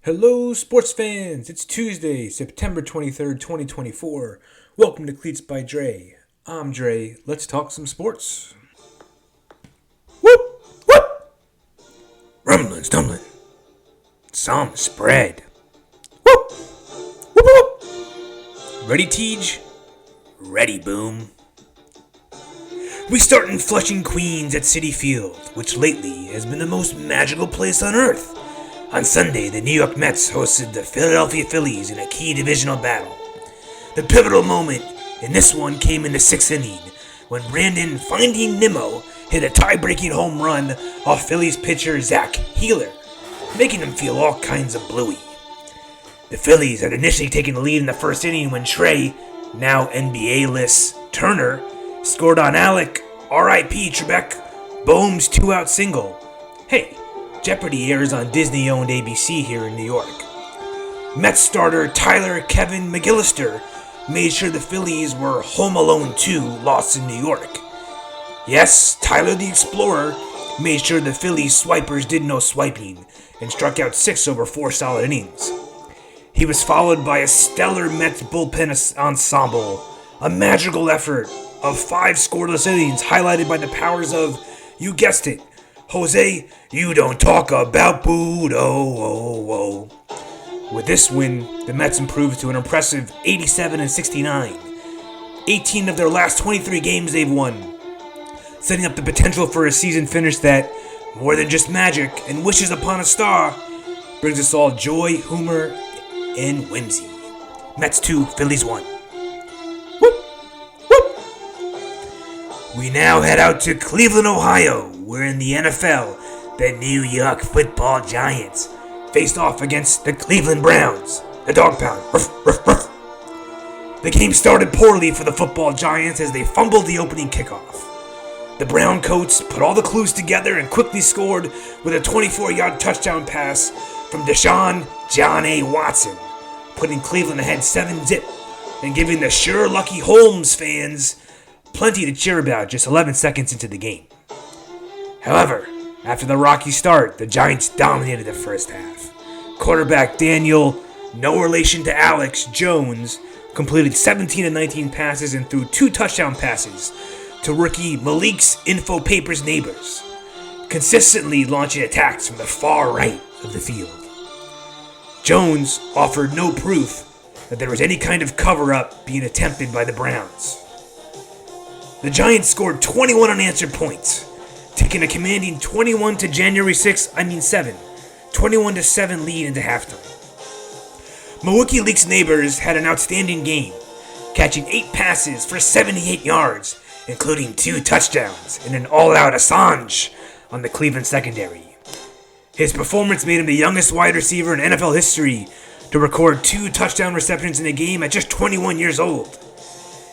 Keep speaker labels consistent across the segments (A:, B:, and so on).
A: Hello, sports fans! It's Tuesday, September 23rd, 2024. Welcome to Cleats by Dre. I'm Dre. Let's talk some sports. Whoop! Whoop! Rumbling, stumbling. Some spread. Whoop! Whoop! Whoop! Ready, Tej? Ready, Boom. We start in Flushing, Queens at Citi Field, which lately has been the most magical place on earth. On Sunday, the New York Mets hosted the Philadelphia Phillies in a key divisional battle. The pivotal moment in this one came in the sixth inning, when Brandon Finding Nimmo hit a tie-breaking home run off Phillies pitcher Zach Heeler, making him feel all kinds of bluey. The Phillies had initially taken the lead in the first inning when Trey, now NBA-less Turner, scored on Alec R.I.P. Trebek Bohm's two-out single. Hey, Jeopardy airs on Disney-owned ABC here in New York. Mets starter Tyler Kevin McGillister made sure the Phillies were home alone 2 lost in New York. Yes, Tyler the Explorer made sure the Phillies swipers did no swiping and struck out 6 over 4 solid innings. He was followed by a stellar Mets bullpen ensemble, a magical effort of 5 scoreless innings highlighted by the powers of, you guessed it, Jose, you don't talk about Budo. With this win, the Mets improved to an impressive 87-69. 18 of their last 23 games they've won, setting up the potential for a season finish that, more than just magic and wishes upon a star, brings us all joy, humor, and whimsy. Mets 2, Phillies 1. Whoop! Whoop! We now head out to Cleveland, Ohio, where in the NFL, the New York Football Giants faced off against the Cleveland Browns, the Dog Pound. Ruff, ruff, ruff. The game started poorly for the Football Giants as they fumbled the opening kickoff. The Brown Coats put all the clues together and quickly scored with a 24-yard touchdown pass from Deshaun John A. Watson, putting Cleveland ahead 7-zip and giving the Sure Lucky Holmes fans plenty to cheer about just 11 seconds into the game. However, after the rocky start, the Giants dominated the first half. Quarterback Daniel, no relation to Alex Jones, completed 17 of 19 passes and threw 2 touchdown passes to rookie Malik's Info Papers neighbors, consistently launching attacks from the far right of the field. Jones offered no proof that there was any kind of cover-up being attempted by the Browns. The Giants scored 21 unanswered points, taking a commanding 21 lead into halftime. Milwaukee Leaks neighbors had an outstanding game, catching 8 passes for 78 yards, including 2 touchdowns and an all-out Assange on the Cleveland secondary. His performance made him the youngest wide receiver in NFL history to record 2 touchdown receptions in a game at just 21 years old.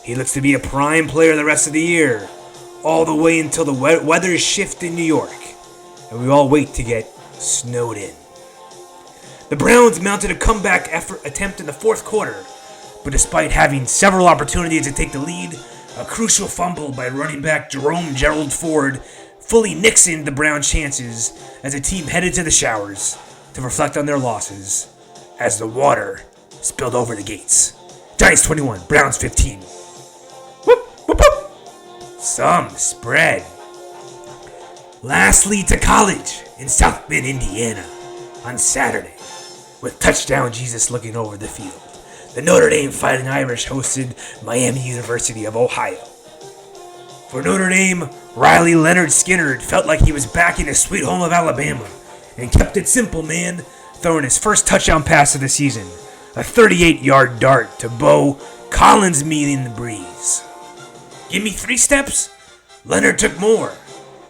A: He looks to be a prime player the rest of the year, all the way until the weather shift in New York, and we all wait to get snowed in. The Browns mounted a comeback attempt in the fourth quarter, but despite having several opportunities to take the lead, a crucial fumble by running back Jerome Gerald Ford fully nixed the Browns' chances as the team headed to the showers to reflect on their losses as the water spilled over the gates. Giants 21, Browns 15. Whoop, whoop, whoop. Some spread. Lastly to college in South Bend, Indiana on Saturday, with touchdown Jesus looking over the field. The Notre Dame Fighting Irish hosted Miami University of Ohio. For Notre Dame, Riley Leonard Skinner felt like he was back in his sweet home of Alabama and kept it simple, man, throwing his first touchdown pass of the season, a 38-yard dart to Bo Collins meeting the breeze. Give me 3 steps? Leonard took more.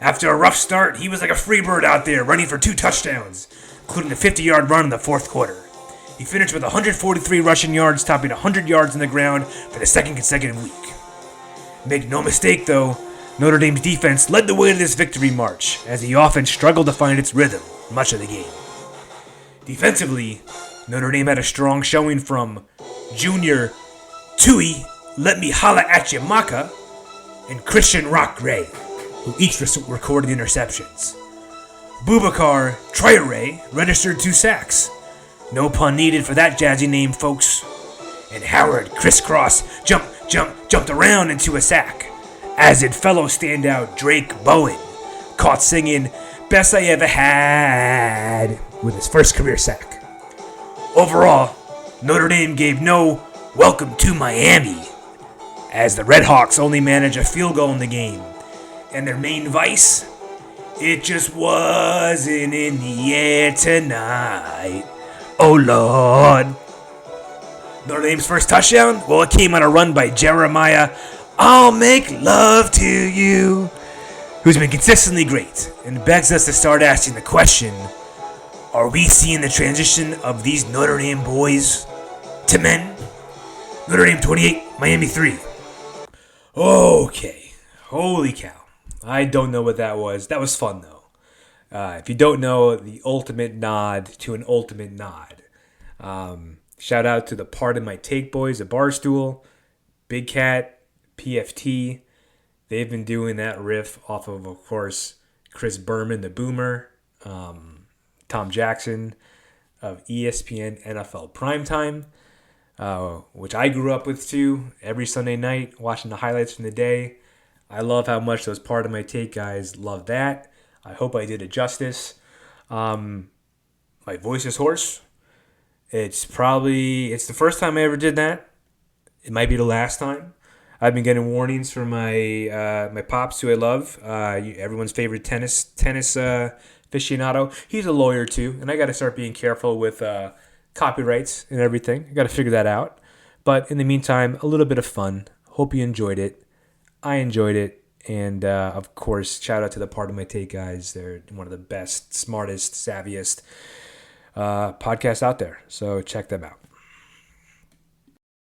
A: After a rough start, he was like a free bird out there running for 2 touchdowns, including a 50-yard run in the fourth quarter. He finished with 143 rushing yards, topping 100 yards on the ground for the second consecutive week. Make no mistake, though, Notre Dame's defense led the way to this victory march, as the offense struggled to find its rhythm much of the game. Defensively, Notre Dame had a strong showing from Junior Tui Let Me Holla At Ya Maka and Christian Rock Gray, who each recorded interceptions. Boubacar Traore registered 2 sacks. No pun needed for that jazzy name, folks. And Howard crisscross jumped around into a sack, as did fellow standout Drake Bowen, caught singing Best I Ever Had with his first career sack. Overall, Notre Dame gave no welcome to Miami, as the Redhawks only managed a field goal in the game. And their main vice? It just wasn't in the air tonight. Oh Lord. Notre Dame's first touchdown? Well, it came on a run by Jeremiah I'll Make Love to You, who's been consistently great, and begs us to start asking the question, are we seeing the transition of these Notre Dame boys to men? Notre Dame 28, Miami 3. Okay, holy cow. I don't know what that was. That was fun, though. If you don't know, the ultimate nod to an ultimate nod. Shout out to the Pardon My Take boys at Barstool, Big Cat, PFT. They've been doing that riff off of course, Chris Berman, the Boomer, Tom Jackson of ESPN NFL Primetime, which I grew up with too, every Sunday night, watching the highlights from the day. I love how much those Pardon My Take guys love that. I hope I did it justice. My voice is hoarse. It's the first time I ever did that. It might be the last time. I've been getting warnings from my pops, who I love. Everyone's favorite tennis aficionado. He's a lawyer too, and I got to start being careful with copyrights and everything. I got to figure that out. But in the meantime, a little bit of fun. Hope you enjoyed it. I enjoyed it. And, of course, shout out to the Pardon My Take guys. They're one of the best, smartest, savviest podcasts out there. So check them out.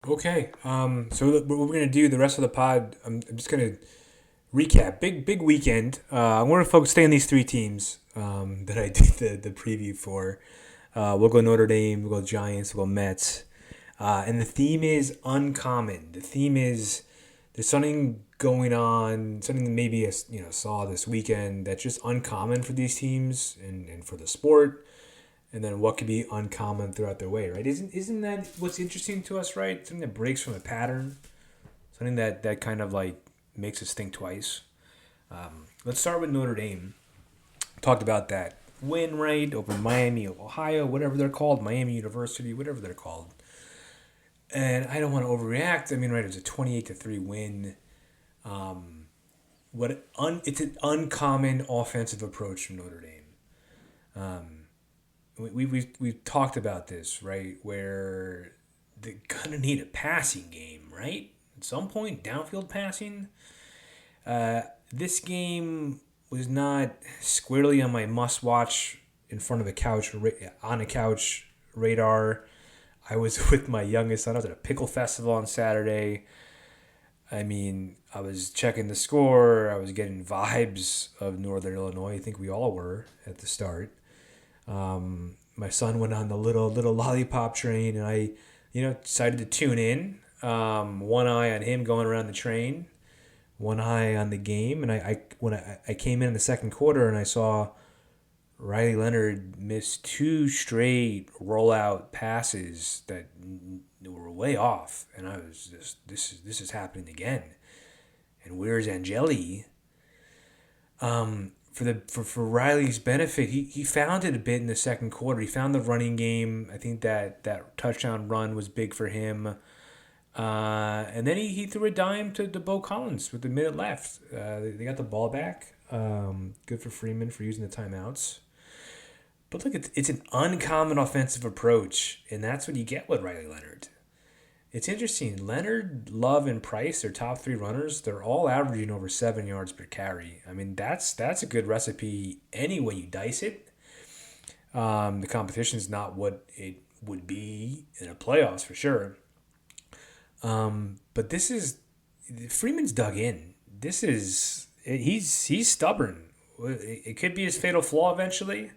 A: Okay. So what we're going to do the rest of the pod, I'm just going to recap. Big weekend. I want to stay on these three teams that I did the preview for. We'll go Notre Dame, we'll go Giants, we'll go Mets. And the theme is uncommon. The theme is there's something going on, something that maybe saw this weekend that's just uncommon for these teams and for the sport, and then what could be uncommon throughout their way, right? Isn't that what's interesting to us, right? Something that breaks from a pattern, something that kind of like makes us think twice. Let's start with Notre Dame. Talked about that win, right, over Miami of Ohio, whatever they're called, Miami University, whatever they're called. And I don't want to overreact. I mean, right, it was a 28-3 win. It's an uncommon offensive approach from Notre Dame. We've talked about this, right, where they're gonna need a passing game, right? At some point, downfield passing. This game was not squarely on my must-watch in front of a couch on a couch radar. I was with my youngest son. I was at a pickle festival on Saturday. I mean, I was checking the score. I was getting vibes of Northern Illinois. I think we all were at the start. My son went on the little lollipop train, and I, decided to tune in. One eye on him going around the train, one eye on the game. And when I came in the second quarter and I saw Riley Leonard missed two straight rollout passes that were way off, and I was just, this is happening again. And where's Angeli? For Riley's benefit, he found it a bit in the second quarter. He found the running game. I think that touchdown run was big for him. And then he threw a dime to Bo Collins with a minute left. They got the ball back. Good for Freeman for using the timeouts. But look, it's an uncommon offensive approach, and that's what you get with Riley Leonard. It's interesting. Leonard, Love, and Price, their top three runners, they're all averaging over 7 yards per carry. I mean, that's a good recipe any way you dice it. The competition's not what it would be in a playoffs for sure. But Freeman's dug in. He's stubborn. It could be his fatal flaw eventually.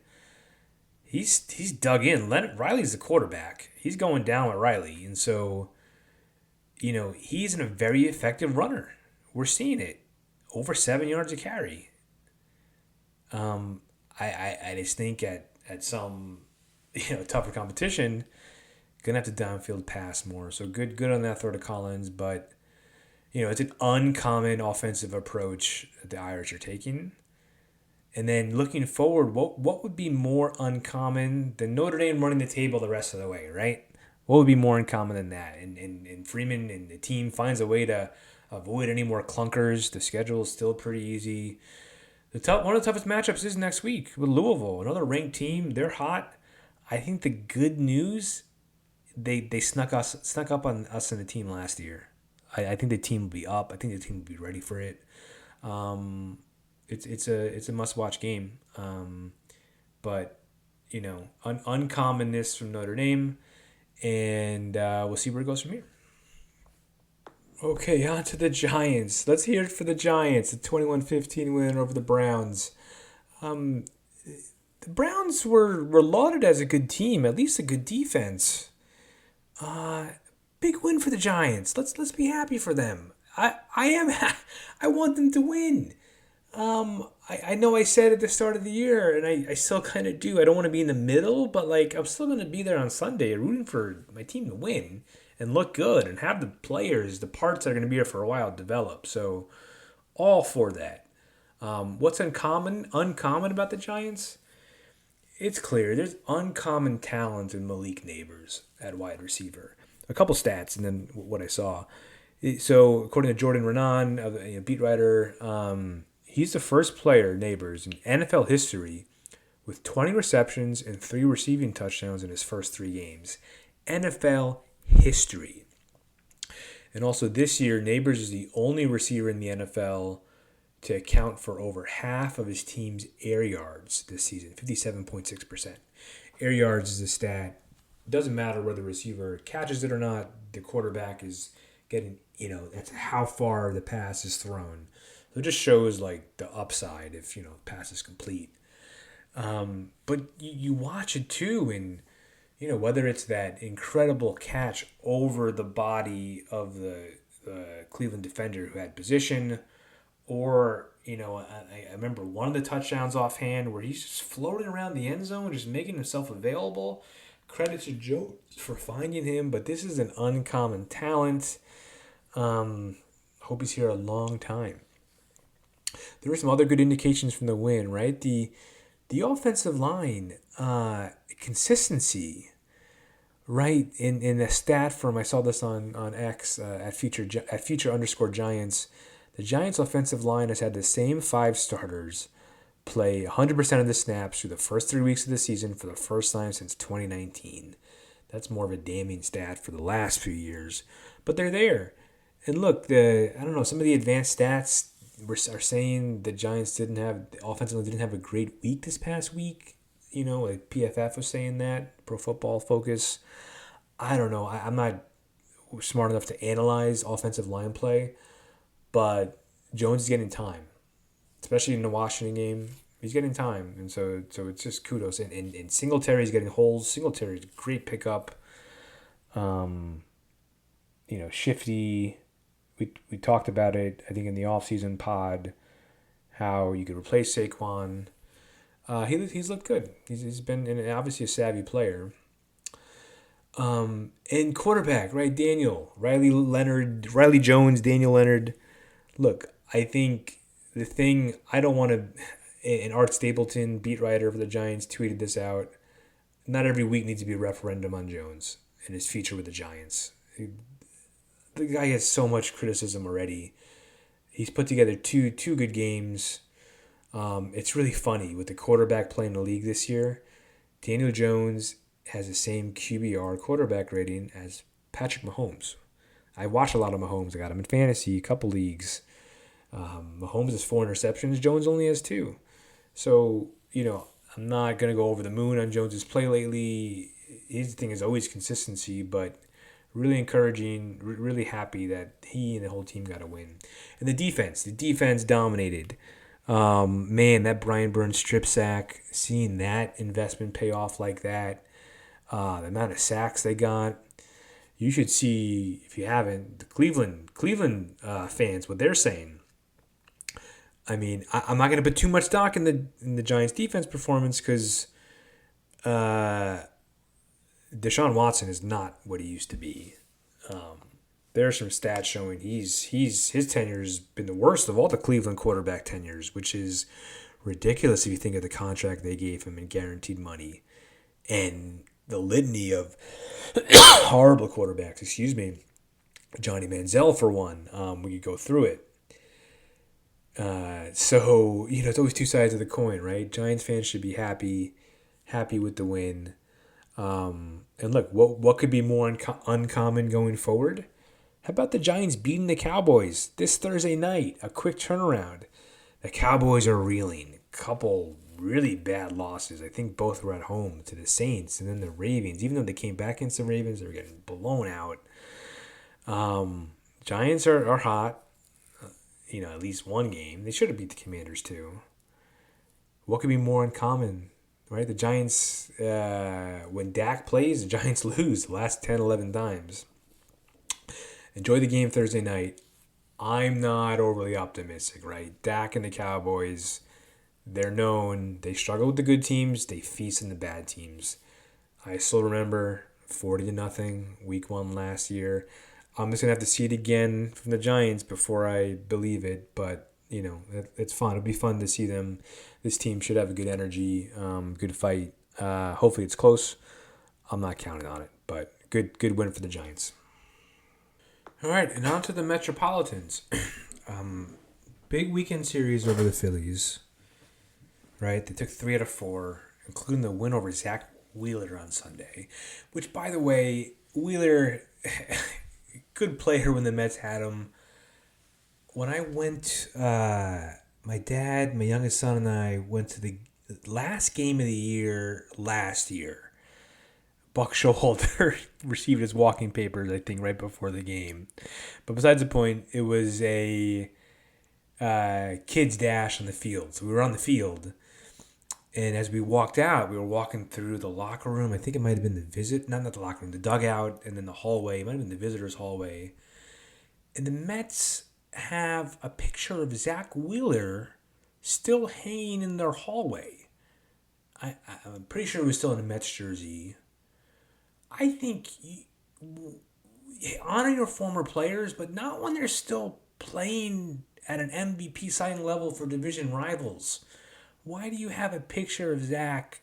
A: He's dug in. Riley's the quarterback. He's going down with Riley. And so, he's a very effective runner. We're seeing it. Over 7 yards a carry. I just think at some tougher competition, gonna have to downfield pass more. So good on that throw to Collins, but it's an uncommon offensive approach that the Irish are taking. And then looking forward, what would be more uncommon than Notre Dame running the table the rest of the way, right? What would be more uncommon than that? And Freeman and the team finds a way to avoid any more clunkers. The schedule is still pretty easy. One of the toughest matchups is next week with Louisville, another ranked team. They're hot. I think the good news, they snuck up on us in the team last year. I think the team will be up. I think the team will be ready for it. It's a must watch game. But uncommonness from Notre Dame, and we'll see where it goes from here. Okay, on to the Giants. Let's hear it for the Giants. A 21-15 win over the Browns. The Browns were lauded as a good team, at least a good defense. Big win for the Giants. Let's be happy for them. I am I want them to win. I know I said at the start of the year, and I still kind of do. I don't want to be in the middle, but I'm still going to be there on Sunday rooting for my team to win and look good and have the players, the parts that are going to be here for a while develop. So all for that. What's uncommon about the Giants? It's clear there's uncommon talent in Malik Neighbors at wide receiver. A couple stats and then what I saw. So according to Jordan Renan, beat writer, he's the first player, Neighbors, in NFL history with 20 receptions and 3 receiving touchdowns in his first 3 games. NFL history. And also this year, Neighbors is the only receiver in the NFL to account for over half of his team's air yards this season, 57.6%. Air yards is a stat. It doesn't matter whether the receiver catches it or not. The quarterback is getting, that's how far the pass is thrown. So it just shows the upside if, pass is complete. But you watch it too, and, whether it's that incredible catch over the body of the Cleveland defender who had position, or, I remember one of the touchdowns offhand where he's just floating around the end zone, just making himself available. Credit to Joe for finding him, but this is an uncommon talent. Hope he's here a long time. There were some other good indications from the win, right? The offensive line, consistency, right? In a stat from, I saw this on X at future_Giants. The Giants' offensive line has had the same 5 starters play 100% of the snaps through the first 3 weeks of the season for the first time since 2019. That's more of a damning stat for the last few years, but they're there. And look, some of the advanced stats are saying the Giants offensively didn't have a great week this past week. PFF was saying that, Pro Football Focus. I don't know. I'm not smart enough to analyze offensive line play, but Jones is getting time, especially in the Washington game. He's getting time, and so it's just kudos. And Singletary's getting holes. Singletary's a great pickup. Shifty. We talked about it, I think, in the offseason pod, how you could replace Saquon. He's looked good. He's been obviously a savvy player. And quarterback, right? Riley Jones, Daniel Leonard. Look, I think the thing I don't want to, and Art Stapleton, beat writer for the Giants, tweeted this out. Not every week needs to be a referendum on Jones and his future with the Giants. The guy has so much criticism already. He's put together two good games. It's really funny with the quarterback playing the league this year. Daniel Jones has the same QBR quarterback rating as Patrick Mahomes. I watch a lot of Mahomes. I got him in fantasy, a couple leagues. Mahomes has 4 interceptions. Jones only has 2. So, I'm not going to go over the moon on Jones's play lately. His thing is always consistency, but really encouraging, really happy that he and the whole team got a win. And the defense dominated. That Brian Burns strip sack, seeing that investment pay off like that, the amount of sacks they got. You should see, if you haven't, the Cleveland fans, what they're saying. I mean, I'm not going to put too much stock in the Giants' defense performance because Deshaun Watson is not what he used to be. There are some stats showing his tenure has been the worst of all the Cleveland quarterback tenures, which is ridiculous if you think of the contract they gave him in guaranteed money and the litany of horrible quarterbacks. Excuse me, Johnny Manziel for one. We could go through it. So it's always two sides of the coin, right? Giants fans should be happy with the win. And look, what could be more uncommon going forward? How about the Giants beating the Cowboys this Thursday night? A quick turnaround. The Cowboys are reeling. A couple really bad losses. I think both were at home to the Saints and then the Ravens. Even though they came back against the Ravens, they were getting blown out. Giants are hot. At least one game. They should have beat the Commanders too. What could be more uncommon? Right? The Giants, when Dak plays, the Giants lose the last 10, 11 times. Enjoy the game Thursday night. I'm not overly optimistic, right? Dak and the Cowboys, they're known. They struggle with the good teams. They feast on the bad teams. I still remember 40-0, week 1 last year. I'm just going to have to see it again from the Giants before I believe it. But, it's fun. It'll be fun to see them. This team should have a good energy, good fight. Hopefully it's close. I'm not counting on it, but good win for the Giants. All right, and on to the Metropolitans. Big weekend series over the Phillies, right? They took 3 out of 4, including the win over Zach Wheeler on Sunday, which, by the way, Wheeler, good player when the Mets had him. When I went, my dad, my youngest son, and I went to the last game of the year last year. Buck Showalter received his walking papers, I think, right before the game. But besides the point, it was a kids' dash on the field. So we were on the field. And as we walked out, we were walking through the locker room. I think it might have been not the locker room, the dugout, and then the hallway. It might have been the visitor's hallway. And the Mets have a picture of Zach Wheeler still hanging in their hallway. I'm pretty sure it was still in a Mets jersey. I think honor your former players, but not when they're still playing at an MVP signing level for division rivals. Why do you have a picture of Zach?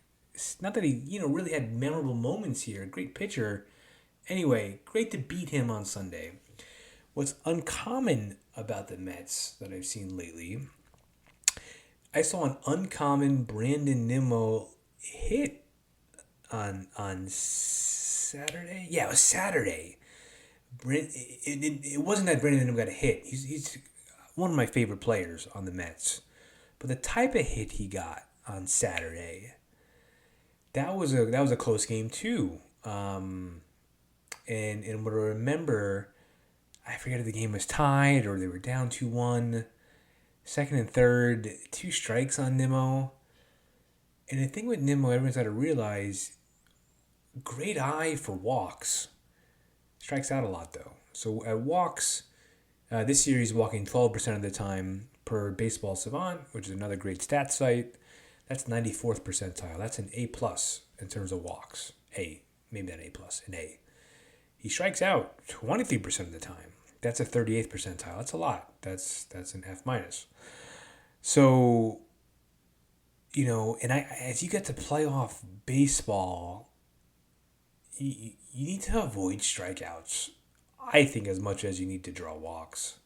A: Not that he, really had memorable moments here. Great pitcher. Anyway, great to beat him on Sunday. What's uncommon about the Mets that I've seen lately, I saw an uncommon Brandon Nimmo hit on Saturday. Yeah, it was Saturday. It wasn't that Brandon Nimmo got a hit. He's one of my favorite players on the Mets. But the type of hit he got on Saturday, that was a close game too. And what I remember, I forget if the game was tied or they were down 2-1. Second and third, 2 strikes on Nimmo. And the thing with Nimmo, everyone's got to realize, great eye for walks. Strikes out a lot though. So at walks, this series walking 12% of the time per Baseball Savant, which is another great stat site. That's 94th percentile. That's an A+ in terms of walks. Maybe not A+, an A. He strikes out 23% of the time. That's a 38th percentile. That's a lot. That's an F-. So, and as you get to playoff baseball, you need to avoid strikeouts, I think, as much as you need to draw walks.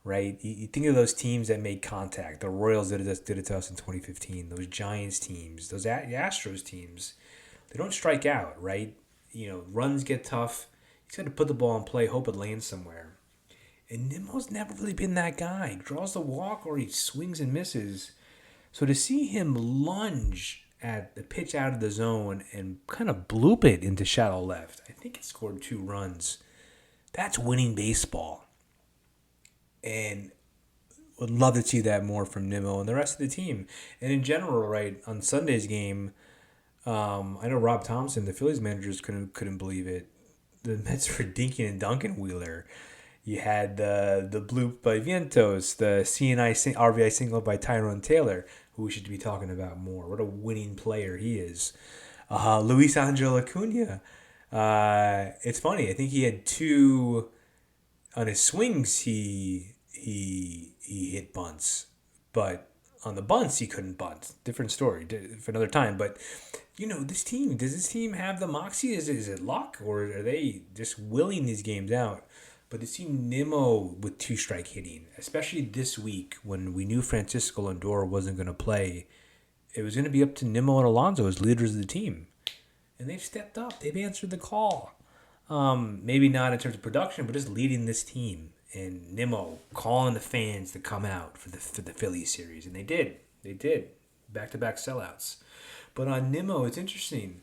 A: Right? You think of those teams that made contact. The Royals did it to us in 2015. Those Giants teams, those Astros teams, they don't strike out, right? Runs get tough. He's got to put the ball in play, hope it lands somewhere. And Nimmo's never really been that guy. He draws the walk or he swings and misses. So to see him lunge at the pitch out of the zone and kind of bloop it into shallow left, I think it scored 2 runs. That's winning baseball. And would love to see that more from Nimmo and the rest of the team. And in general, right, on Sunday's game, I know Rob Thompson, the Phillies managers, couldn't believe it. The Mets were dinking and dunking Wheeler. You had the bloop by Vientos, the RBI single by Tyrone Taylor, who we should be talking about more. What a winning player he is. Luis Angel Acuna. It's funny. I think he had two on his swings. He hit bunts, but on the bunts he couldn't bunt. Different story for another time. But this team, does this team have the moxie? Is it luck, or are they just willing these games out? But to see Nimmo with two-strike hitting, especially this week when we knew Francisco Lindor wasn't going to play, it was going to be up to Nimmo and Alonso as leaders of the team. And they've stepped up. They've answered the call. Maybe not in terms of production, but just leading this team. And Nimmo calling the fans to come out for the Phillies series. And they did. They did. Back-to-back sellouts. But on Nimmo, it's interesting.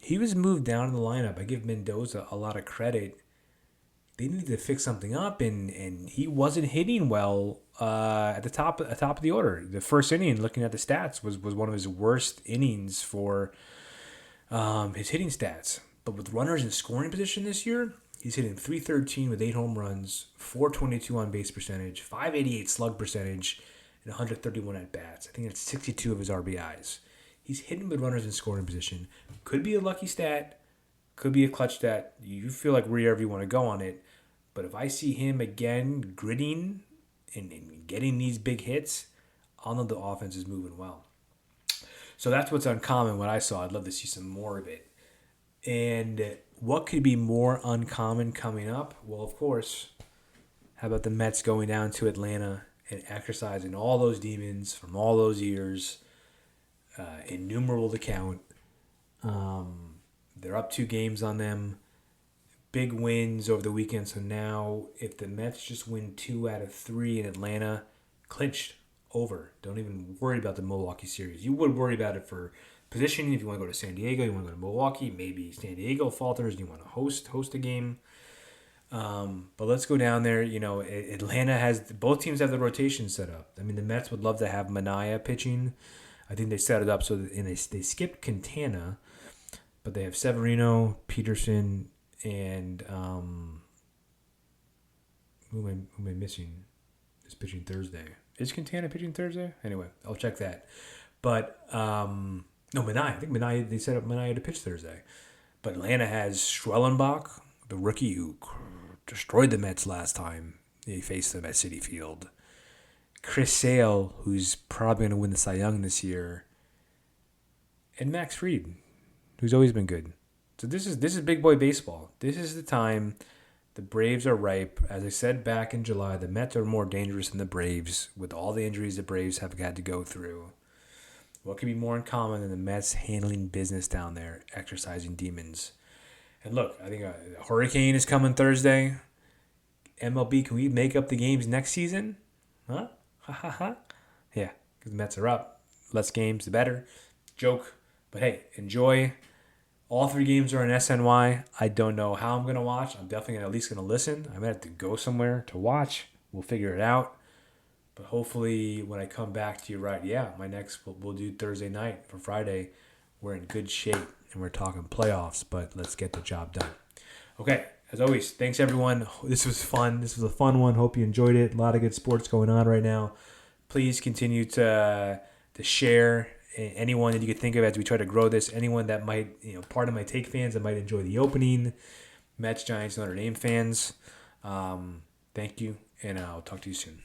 A: He was moved down in the lineup. I give Mendoza a lot of credit. They needed to fix something up, and he wasn't hitting well at the top of the order. The first inning, looking at the stats, was one of his worst innings for his hitting stats. But with runners in scoring position this year, he's hitting .313 with 8 home runs, .422 on base percentage, .588 slug percentage, and 131 at bats. I think that's 62 of his RBIs. He's hitting with runners in scoring position. Could be a lucky stat, could be a clutch stat. You feel like wherever you want to go on it. But if I see him again gritting and getting these big hits, I'll know the offense is moving well. So that's what's uncommon, what I saw. I'd love to see some more of it. And what could be more uncommon coming up? Well, of course, how about the Mets going down to Atlanta and exercising all those demons from all those years, innumerable to count. They're up 2 games on them. Big wins over the weekend. So now if the Mets just win 2 out of 3 in Atlanta, clinched, over. Don't even worry about the Milwaukee series. You would worry about it for positioning. If you want to go to San Diego, you want to go to Milwaukee. Maybe San Diego falters and you want to host a game. But let's go down there. Atlanta has, both teams have the rotation set up. I mean, the Mets would love to have Manaea pitching. I think they set it up so that, and they skipped Quintana, but they have Severino, Peterson, and who am I missing? Is pitching Thursday. Is Quintana pitching Thursday? Anyway, I'll check that. But no, Manaea. I think Manaea. They set up Manaea to pitch Thursday. But Atlanta has Schwellenbach, the rookie who destroyed the Mets last time they faced them at Citi Field. Chris Sale, who's probably going to win the Cy Young this year, and Max Fried, who's always been good. So this is big boy baseball. This is the time. The Braves are ripe. As I said back in July, the Mets are more dangerous than the Braves with all the injuries the Braves have had to go through. What could be more in common than the Mets handling business down there, exercising demons? And look, I think a hurricane is coming Thursday. MLB, can we make up the games next season? Huh? Ha ha ha. Yeah, because the Mets are up. Less games, the better. Joke. But hey, enjoy. All 3 games are on SNY. I don't know how I'm going to watch. I'm definitely at least going to listen. I might have to go somewhere to watch. We'll figure it out. But hopefully when I come back to you, right, yeah, my next, we'll do Thursday night for Friday. We're in good shape and we're talking playoffs, but let's get the job done. Okay, as always, thanks everyone. This was fun. This was a fun one. Hope you enjoyed it. A lot of good sports going on right now. Please continue to share anyone that you could think of as we try to grow this. Anyone that might, part of my take fans that might enjoy the opening. Mets, Giants, Notre Dame fans. Thank you, and I'll talk to you soon.